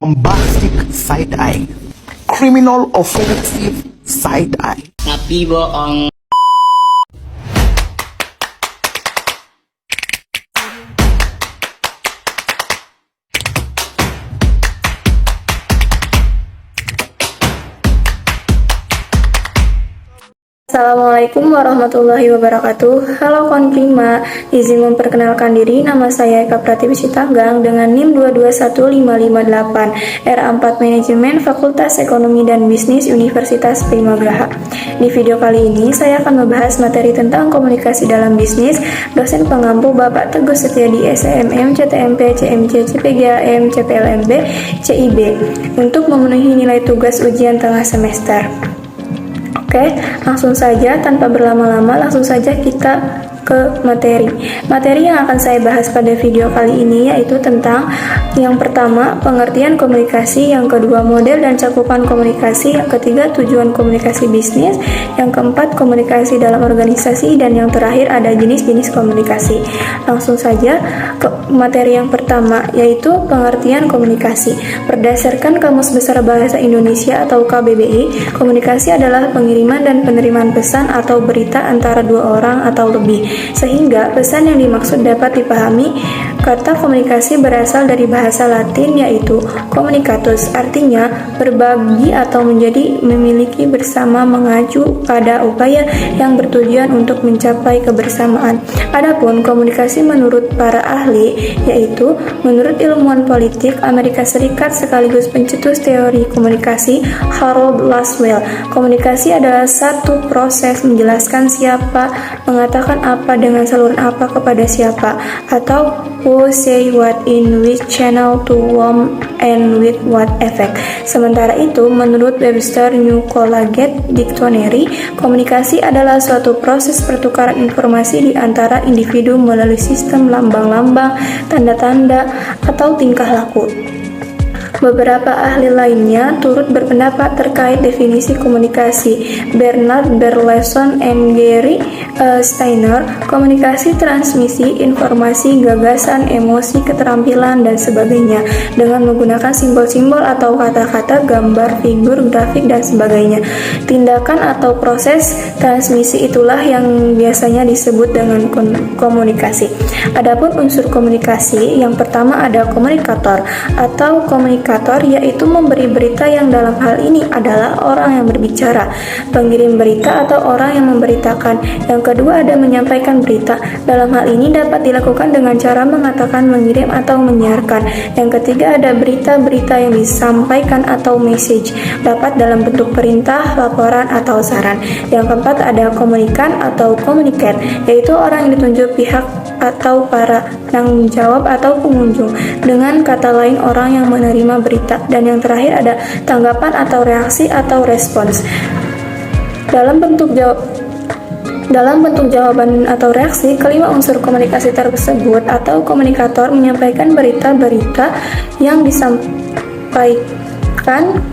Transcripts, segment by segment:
bombastic side eye, criminal offensive side eye. Tapi bohong. Assalamualaikum warahmatullahi wabarakatuh. Halo Konprima, izin memperkenalkan diri, nama saya Eka Pratiwi Sitanggang dengan NIM 221558 RA4 Manajemen Fakultas Ekonomi dan Bisnis Universitas Primagraha. Di video kali ini saya akan membahas materi tentang komunikasi dalam bisnis. Dosen pengampu Bapak Teguh Setiadi SMM, CTMP, CMC, CPGAM, CPLMB, CIB untuk memenuhi nilai tugas ujian tengah semester. Oke, langsung saja tanpa berlama-lama, langsung saja kita ke materi. Materi yang akan saya bahas pada video kali ini yaitu tentang yang pertama, pengertian komunikasi, yang kedua, model dan cakupan komunikasi, yang ketiga, tujuan komunikasi bisnis, yang keempat, komunikasi dalam organisasi, dan yang terakhir ada jenis-jenis komunikasi. Langsung saja ke materi yang pertama yaitu pengertian komunikasi. Berdasarkan Kamus Besar Bahasa Indonesia atau KBBI, komunikasi adalah pengiriman dan penerimaan pesan atau berita antara dua orang atau lebih, sehingga pesan yang dimaksud dapat dipahami. Kata komunikasi berasal dari bahasa Latin yaitu communicatus, artinya berbagi atau menjadi memiliki bersama, mengacu pada upaya yang bertujuan untuk mencapai kebersamaan. Adapun komunikasi menurut para ahli yaitu menurut ilmuwan politik Amerika Serikat sekaligus pencetus teori komunikasi Harold Laswell, komunikasi adalah satu proses menjelaskan siapa mengatakan apa dengan saluran apa kepada siapa, atau who say what in which channel to whom and with what effect. Sementara itu, menurut Webster New Collegiate Dictionary, komunikasi adalah suatu proses pertukaran informasi di antara individu melalui sistem lambang-lambang, tanda-tanda, atau tingkah laku. Beberapa ahli lainnya turut berpendapat terkait definisi komunikasi. Bernard Berleson and Gary Steiner, komunikasi transmisi informasi, gagasan, emosi, keterampilan, dan sebagainya dengan menggunakan simbol-simbol atau kata-kata, gambar, figur, grafik, dan sebagainya. Tindakan atau proses transmisi itulah yang biasanya disebut dengan komunikasi. Adapun unsur komunikasi, yang pertama ada komunikator atau komunikator, yaitu memberi berita, yang dalam hal ini adalah orang yang berbicara, pengirim berita atau orang yang memberitakan. Yang kedua ada menyampaikan berita, dalam hal ini dapat dilakukan dengan cara mengatakan, mengirim, atau menyiarkan. Yang ketiga ada berita-berita yang disampaikan atau message, dapat dalam bentuk perintah, laporan, atau saran. Yang keempat ada komunikan atau communicant, yaitu orang yang ditunjuk pihak atau para penanggung jawab atau pengunjung, dengan kata lain orang yang menerima berita. Dan yang terakhir ada tanggapan atau reaksi atau respons. Dalam bentuk jawaban atau reaksi, kelima unsur komunikasi tersebut atau komunikator menyampaikan berita-berita yang disampaikan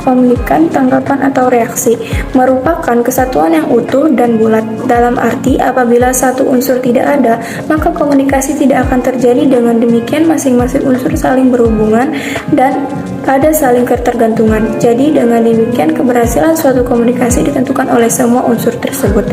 komunikan, tanggapan, atau reaksi merupakan kesatuan yang utuh dan bulat. Dalam arti apabila satu unsur tidak ada, maka komunikasi tidak akan terjadi. Dengan demikian masing-masing unsur saling berhubungan dan ada saling ketergantungan. Jadi dengan demikian keberhasilan suatu komunikasi ditentukan oleh semua unsur tersebut.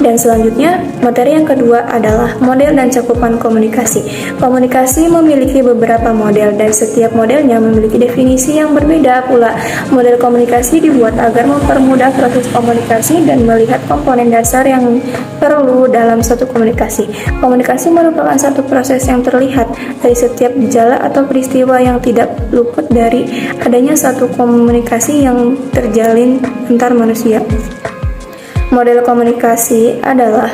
Dan selanjutnya materi yang kedua adalah model dan cakupan komunikasi. Komunikasi memiliki beberapa model dan setiap modelnya memiliki definisi yang berbeda pula. Model komunikasi dibuat agar mempermudah proses komunikasi dan melihat komponen dasar yang perlu dalam suatu komunikasi. Komunikasi merupakan satu proses yang terlihat dari setiap gejala atau peristiwa yang tidak luput dari adanya satu komunikasi yang terjalin antar manusia. Model komunikasi adalah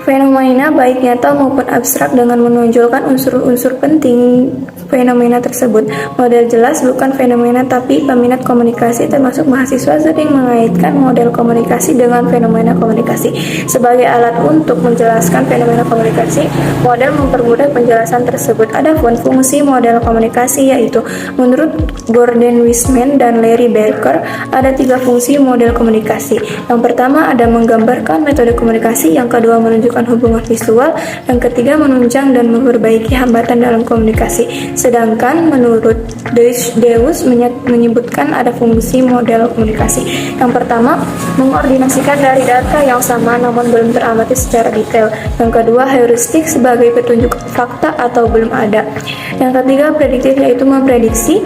fenomena baik nyata maupun abstrak dengan menonjolkan unsur-unsur penting fenomena tersebut. Model jelas bukan fenomena tapi peminat komunikasi termasuk mahasiswa sering mengaitkan model komunikasi dengan fenomena komunikasi. Sebagai alat untuk menjelaskan fenomena komunikasi, model mempermudah penjelasan tersebut. Adapun fungsi model komunikasi yaitu menurut Gordon Wiseman dan Larry Barker ada 3 fungsi model komunikasi. Yang pertama ada menggambarkan metode komunikasi, yang kedua menunjukkan hubungan visual, yang ketiga menunjang dan memperbaiki hambatan dalam komunikasi. Sedangkan menurut Deus menyebutkan ada fungsi model komunikasi. Yang pertama, mengordinasikan dari data yang sama namun belum teramati secara detail. Yang kedua, heuristik sebagai petunjuk fakta atau belum ada. Yang ketiga, prediktif yaitu memprediksi.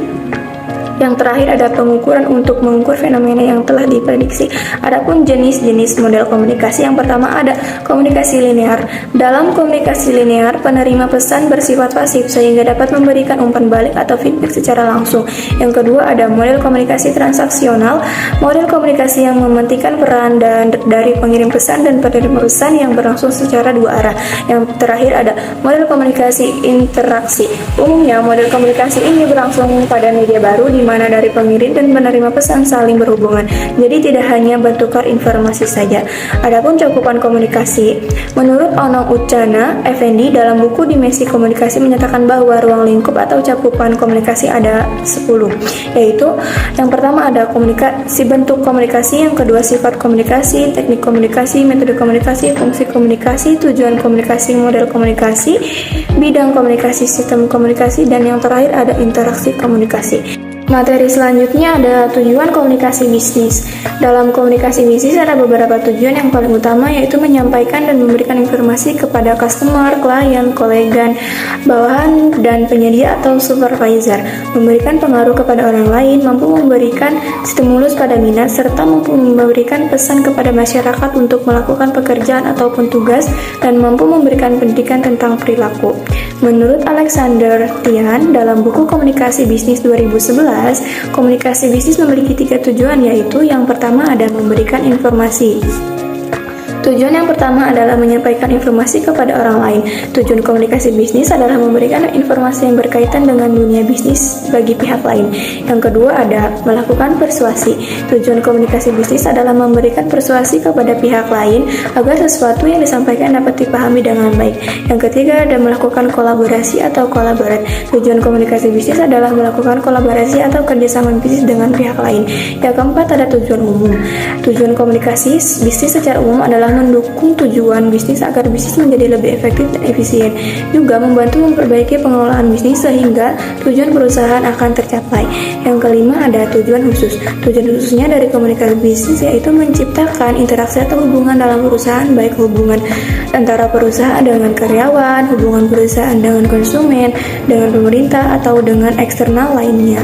Yang terakhir ada pengukuran untuk mengukur fenomena yang telah diprediksi. Adapun jenis-jenis model komunikasi, yang pertama ada komunikasi linear. Dalam komunikasi linear, penerima pesan bersifat pasif sehingga dapat memberikan umpan balik atau feedback secara langsung. Yang kedua ada model komunikasi transaksional. Model komunikasi yang mementingkan peran dari pengirim pesan dan penerima pesan yang berlangsung secara dua arah. Yang terakhir ada model komunikasi interaksi. Umumnya model komunikasi ini berlangsung pada media baru di mana dari pengirim dan penerima pesan saling berhubungan. Jadi tidak hanya bertukar informasi saja. Adapun cakupan komunikasi, menurut Ono Ucana Effendi dalam buku Dimensi Komunikasi menyatakan bahwa ruang lingkup atau cakupan komunikasi ada 10, yaitu yang pertama ada komunikasi, bentuk komunikasi, yang kedua sifat komunikasi, teknik komunikasi, metode komunikasi, fungsi komunikasi, tujuan komunikasi, model komunikasi, bidang komunikasi, sistem komunikasi, dan yang terakhir ada interaksi komunikasi. Materi selanjutnya ada tujuan komunikasi bisnis. Dalam komunikasi bisnis ada beberapa tujuan. Yang paling utama yaitu menyampaikan dan memberikan informasi kepada customer, klien, kolega, bawahan, dan penyedia atau supervisor, memberikan pengaruh kepada orang lain, mampu memberikan stimulus pada minat, serta mampu memberikan pesan kepada masyarakat untuk melakukan pekerjaan ataupun tugas, dan mampu memberikan pendidikan tentang perilaku. Menurut Alexander Tian dalam buku Komunikasi Bisnis 2011, komunikasi bisnis memiliki 3 tujuan, yaitu yang pertama ada memberikan informasi. Tujuan yang pertama adalah menyampaikan informasi kepada orang lain. Tujuan komunikasi bisnis adalah memberikan informasi yang berkaitan dengan dunia bisnis bagi pihak lain. Yang kedua ada melakukan persuasi. Tujuan komunikasi bisnis adalah memberikan persuasi kepada pihak lain agar sesuatu yang disampaikan dapat dipahami dengan baik. Yang ketiga ada melakukan kolaborasi atau kolaborat. Tujuan komunikasi bisnis adalah melakukan kolaborasi atau kerjasama bisnis dengan pihak lain. Yang keempat ada tujuan umum. Tujuan komunikasi bisnis secara umum adalah mendukung tujuan bisnis agar bisnis menjadi lebih efektif dan efisien, juga membantu memperbaiki pengelolaan bisnis sehingga tujuan perusahaan akan tercapai. Yang kelima ada tujuan khusus. Tujuan khususnya dari komunikasi bisnis yaitu menciptakan interaksi atau hubungan dalam perusahaan, baik hubungan antara perusahaan dengan karyawan, hubungan perusahaan dengan konsumen, dengan pemerintah, atau dengan eksternal lainnya.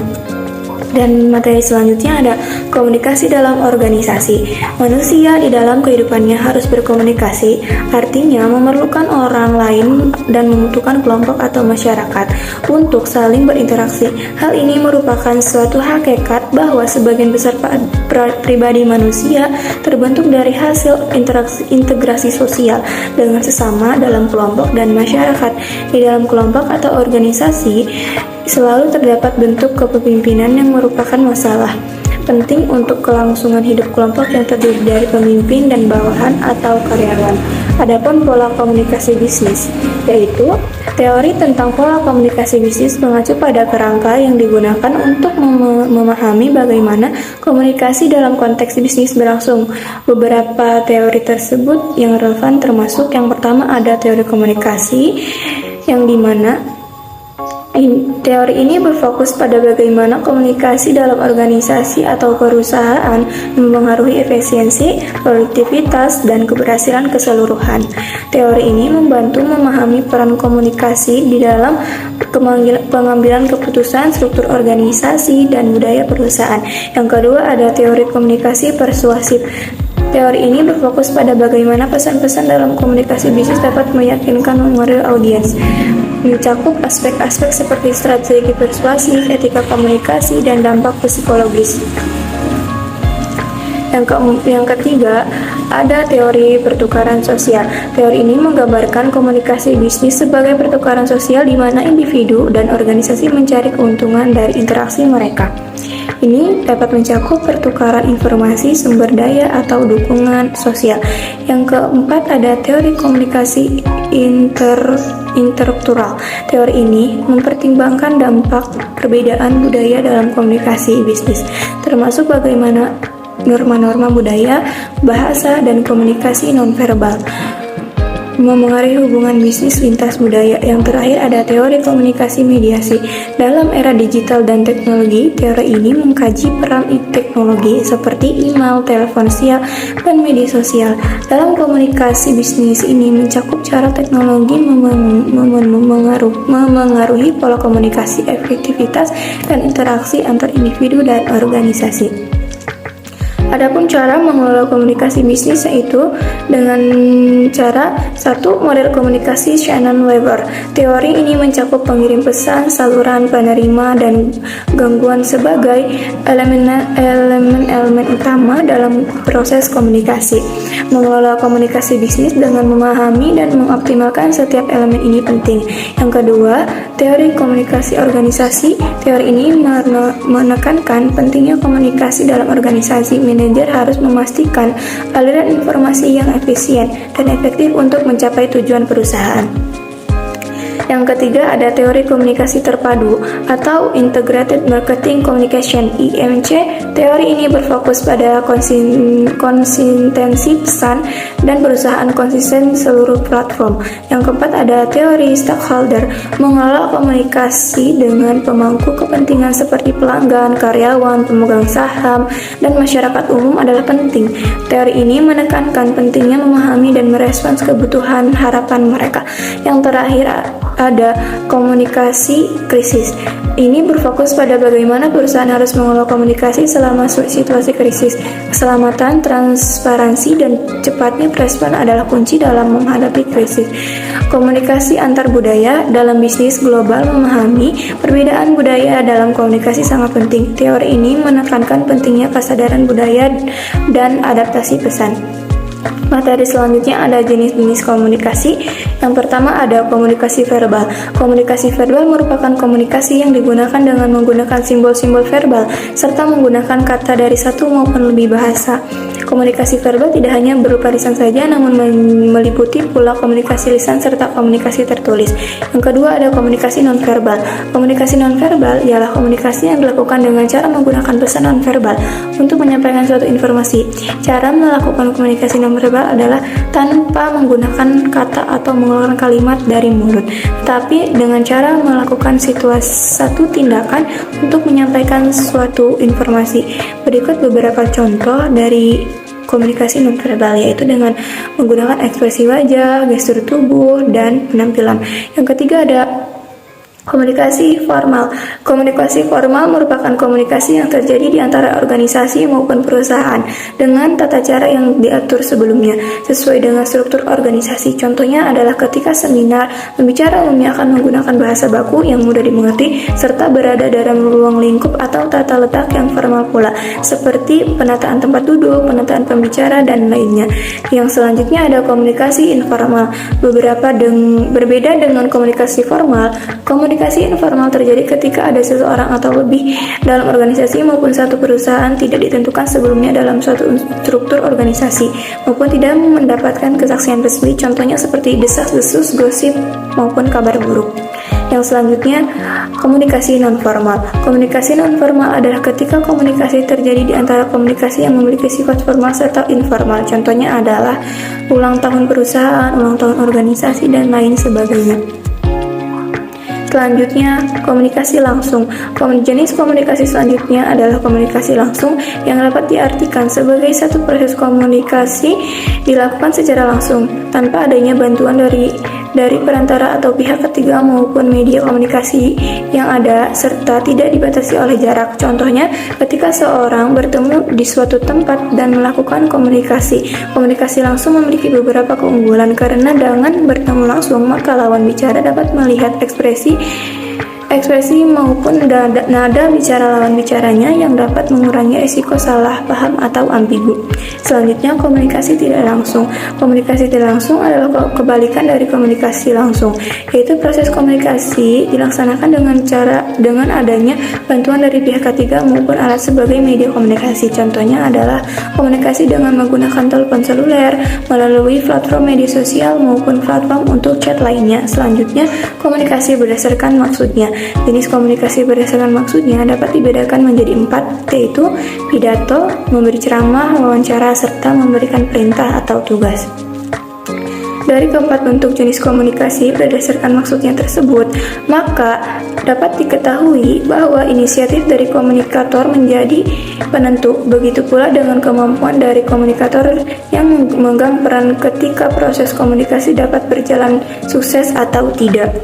Dan materi selanjutnya ada komunikasi dalam organisasi. Manusia di dalam kehidupannya harus berkomunikasi, artinya memerlukan orang lain dan membutuhkan kelompok atau masyarakat untuk saling berinteraksi. Hal ini merupakan suatu hakikat bahwa sebagian besar pribadi manusia terbentuk dari hasil integrasi sosial dengan sesama dalam kelompok dan masyarakat. Di dalam kelompok atau organisasi selalu terdapat bentuk kepemimpinan yang merupakan masalah penting untuk kelangsungan hidup kelompok yang terdiri dari pemimpin dan bawahan atau karyawan. Adapun pola komunikasi bisnis, yaitu teori tentang pola komunikasi bisnis mengacu pada kerangka yang digunakan untuk memahami bagaimana komunikasi dalam konteks bisnis berlangsung. Beberapa teori tersebut yang relevan termasuk yang pertama ada teori komunikasi, yang dimana teori ini berfokus pada bagaimana komunikasi dalam organisasi atau perusahaan mempengaruhi efisiensi, produktivitas, dan keberhasilan keseluruhan. Teori ini membantu memahami peran komunikasi di dalam pengambilan keputusan, struktur organisasi, dan budaya perusahaan. Yang kedua ada teori komunikasi persuasif. Teori ini berfokus pada bagaimana pesan-pesan dalam komunikasi bisnis dapat meyakinkan mengoreksi audiens, mencakup aspek-aspek seperti strategi persuasif, etika komunikasi, dan dampak psikologis. Yang ketiga, ada teori pertukaran sosial. Teori ini menggambarkan komunikasi bisnis sebagai pertukaran sosial di mana individu dan organisasi mencari keuntungan dari interaksi mereka. Ini dapat mencakup pertukaran informasi, sumber daya, atau dukungan sosial. Yang keempat ada teori komunikasi interkultural. Teori ini mempertimbangkan dampak perbedaan budaya dalam komunikasi bisnis, termasuk bagaimana norma-norma budaya, bahasa, dan komunikasi nonverbal memengaruhi hubungan bisnis lintas budaya. Yang terakhir ada teori komunikasi mediasi. Dalam era digital dan teknologi, teori ini mengkaji peran teknologi seperti email, telepon siap, dan media sosial. Dalam komunikasi bisnis ini mencakup cara teknologi memengaruhi pola komunikasi, efektivitas, dan interaksi antar individu dan organisasi. Adapun cara mengelola komunikasi bisnis yaitu dengan cara 1. Model komunikasi Shannon-Weber. Teori ini mencakup pengirim pesan, saluran penerima, dan gangguan sebagai elemen-elemen utama dalam proses komunikasi. Mengelola komunikasi bisnis dengan memahami dan mengoptimalkan setiap elemen ini penting. Yang kedua, teori komunikasi organisasi. Teori ini menekankan pentingnya komunikasi dalam organisasi. Manajer harus memastikan aliran informasi yang efisien dan efektif untuk mencapai tujuan perusahaan. Yang ketiga ada teori komunikasi terpadu atau Integrated Marketing Communication (IMC). Teori ini berfokus pada konsistensi pesan dan perusahaan konsisten seluruh platform. Yang keempat ada teori stakeholder, mengelola komunikasi dengan pemangku kepentingan seperti pelanggan, karyawan, pemegang saham, dan masyarakat umum adalah penting. Teori ini menekankan pentingnya memahami dan merespons kebutuhan harapan mereka. Yang terakhir ada komunikasi krisis. Ini berfokus pada bagaimana perusahaan harus mengelola komunikasi selama situasi krisis. Keselamatan, transparansi, dan cepatnya respon adalah kunci dalam menghadapi krisis. Komunikasi antar budaya dalam bisnis global. Memahami perbedaan budaya dalam komunikasi sangat penting. Teori ini menekankan pentingnya kesadaran budaya dan adaptasi pesan. Materi selanjutnya ada jenis-jenis komunikasi. Yang pertama ada komunikasi verbal. Komunikasi verbal merupakan komunikasi yang digunakan dengan menggunakan simbol-simbol verbal serta menggunakan kata dari satu maupun lebih bahasa. Komunikasi verbal tidak hanya berupa lisan saja, namun meliputi pula komunikasi lisan serta komunikasi tertulis. Yang kedua ada komunikasi nonverbal. Komunikasi nonverbal ialah komunikasi yang dilakukan dengan cara menggunakan pesan nonverbal untuk menyampaikan suatu informasi. Cara melakukan komunikasi nonverbal adalah tanpa menggunakan kata atau mengeluarkan kalimat dari mulut, tapi dengan cara melakukan satu tindakan untuk menyampaikan suatu informasi. Berikut beberapa contoh dari komunikasi nonverbal, yaitu dengan menggunakan ekspresi wajah, gestur tubuh, dan penampilan. Yang ketiga ada komunikasi formal. Komunikasi formal merupakan komunikasi yang terjadi di antara organisasi maupun perusahaan dengan tata cara yang diatur sebelumnya sesuai dengan struktur organisasi. Contohnya adalah ketika seminar, pembicara umumnya akan menggunakan bahasa baku yang mudah dimengerti serta berada dalam ruang lingkup atau tata letak yang formal pula, seperti penataan tempat duduk, penataan pembicara, dan lainnya. Yang selanjutnya ada komunikasi informal. Berbeda dengan komunikasi formal, komunikasi informal terjadi ketika ada seseorang atau lebih dalam organisasi maupun satu perusahaan tidak ditentukan sebelumnya dalam suatu struktur organisasi maupun tidak mendapatkan kesaksian resmi, contohnya seperti desas-desus, gosip, maupun kabar buruk. Yang selanjutnya, komunikasi nonformal. Komunikasi nonformal adalah ketika komunikasi terjadi di antara komunikasi yang memiliki sifat formal serta informal. Contohnya adalah ulang tahun perusahaan, ulang tahun organisasi, dan lain sebagainya. Selanjutnya, komunikasi langsung. Jenis komunikasi selanjutnya adalah komunikasi langsung yang dapat diartikan sebagai satu proses komunikasi dilakukan secara langsung tanpa adanya bantuan dari perantara atau pihak ketiga maupun media komunikasi yang ada serta tidak dibatasi oleh jarak. Contohnya, ketika seorang bertemu di suatu tempat dan melakukan komunikasi. Komunikasi langsung memiliki beberapa keunggulan karena dengan bertemu langsung maka lawan bicara dapat melihat ekspresi maupun nada bicara lawan bicaranya yang dapat mengurangi risiko salah paham atau ambigu. Selanjutnya, komunikasi tidak langsung. Komunikasi tidak langsung adalah kebalikan dari komunikasi langsung, yaitu proses komunikasi dilaksanakan dengan adanya bantuan dari pihak ketiga maupun alat sebagai media komunikasi. Contohnya adalah komunikasi dengan menggunakan telepon seluler, melalui platform media sosial maupun platform untuk chat lainnya. Selanjutnya, komunikasi berdasarkan maksudnya. Jenis komunikasi berdasarkan maksudnya dapat dibedakan menjadi 4, yaitu pidato, memberi ceramah, wawancara, serta memberikan perintah atau tugas. dari keempat bentuk jenis komunikasi berdasarkan maksudnya tersebut, maka dapat diketahui bahwa inisiatif dari komunikator menjadi penentu. Begitu pula dengan kemampuan dari komunikator yang memegang peran ketika proses komunikasi dapat berjalan sukses atau tidak.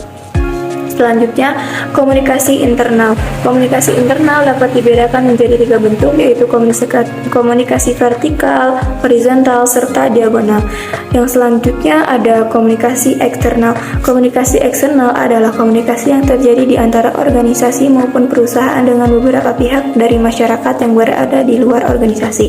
Selanjutnya, komunikasi internal. Komunikasi internal dapat dibedakan menjadi 3 bentuk, yaitu komunikasi vertikal, horizontal, serta diagonal. Yang selanjutnya ada komunikasi eksternal. Komunikasi eksternal adalah komunikasi yang terjadi di antara organisasi maupun perusahaan dengan beberapa pihak dari masyarakat yang berada di luar organisasi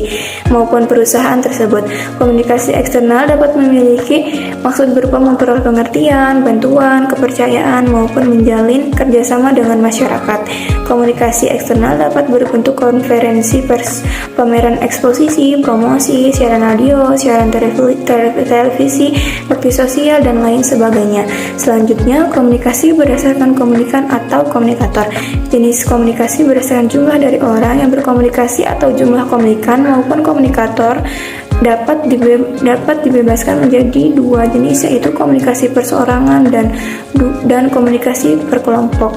maupun perusahaan tersebut. Komunikasi eksternal dapat memiliki maksud berupa memperoleh pengertian, bantuan, kepercayaan, maupun menjalin kerjasama dengan masyarakat. Komunikasi eksternal dapat berbentuk konferensi pers, pameran eksposisi, promosi, siaran radio, siaran televisi, bakti sosial, dan lain sebagainya. Selanjutnya, komunikasi berdasarkan komunikan atau komunikator. Jenis komunikasi berdasarkan jumlah dari orang yang berkomunikasi atau jumlah komunikan maupun komunikator dapat dibebaskan menjadi 2 jenis, yaitu komunikasi perseorangan dan komunikasi berkelompok.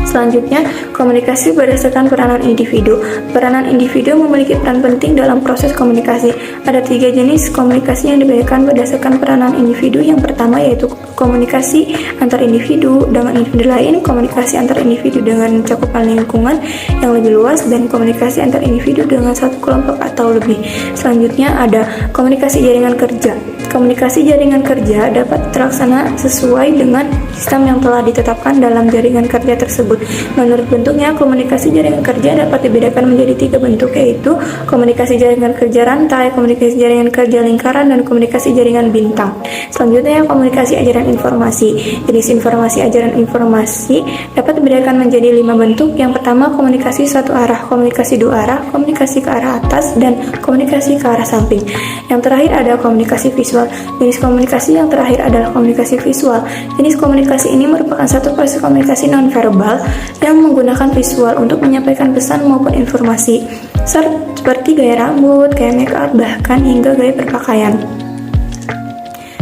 Selanjutnya, komunikasi berdasarkan peranan individu. Peranan individu memiliki peran penting dalam proses komunikasi. Ada 3 jenis komunikasi yang dibedakan berdasarkan peranan individu. Yang pertama yaitu komunikasi antar individu dengan individu lain, komunikasi antar individu dengan cakupan lingkungan yang lebih luas, dan komunikasi antar individu dengan satu kelompok atau lebih. Selanjutnya ada komunikasi jaringan kerja. Komunikasi jaringan kerja dapat terlaksana sesuai dengan sistem yang telah ditetapkan dalam jaringan kerja tersebut. Menurut bentuknya, komunikasi jaringan kerja dapat dibedakan menjadi 3 bentuk, yaitu komunikasi jaringan kerja rantai, komunikasi jaringan kerja lingkaran, dan komunikasi jaringan bintang. Selanjutnya, komunikasi ajaran informasi. Jenis informasi ajaran informasi dapat dibedakan menjadi 5 bentuk. Yang pertama, komunikasi satu arah, komunikasi 2 arah, komunikasi ke arah atas, dan komunikasi ke arah samping. Yang terakhir ada komunikasi visual. Jenis komunikasi yang terakhir adalah komunikasi visual. Jenis komunikasi ini merupakan satu proses komunikasi nonverbal yang menggunakan visual untuk menyampaikan pesan maupun informasi, seperti gaya rambut, gaya make up, bahkan hingga gaya berpakaian.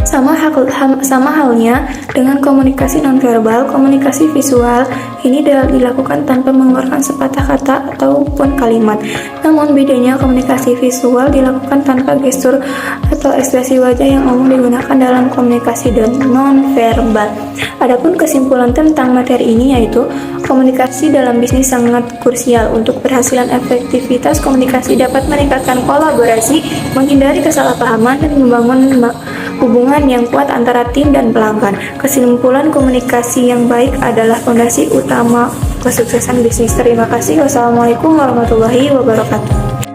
Sama halnya dengan komunikasi nonverbal, komunikasi visual ini dilakukan tanpa mengeluarkan sepatah kata ataupun kalimat. Namun bedanya komunikasi visual dilakukan tanpa gestur atau ekspresi wajah yang umum digunakan dalam komunikasi nonverbal. Adapun kesimpulan tentang materi ini yaitu komunikasi dalam bisnis sangat krusial. Untuk keberhasilan efektivitas komunikasi dapat meningkatkan kolaborasi, menghindari kesalahpahaman, dan membangun hubungan yang kuat antara tim dan pelanggan. Kesimpulan, komunikasi yang baik adalah fondasi utama kesuksesan bisnis. Terima kasih. Wassalamualaikum warahmatullahi wabarakatuh.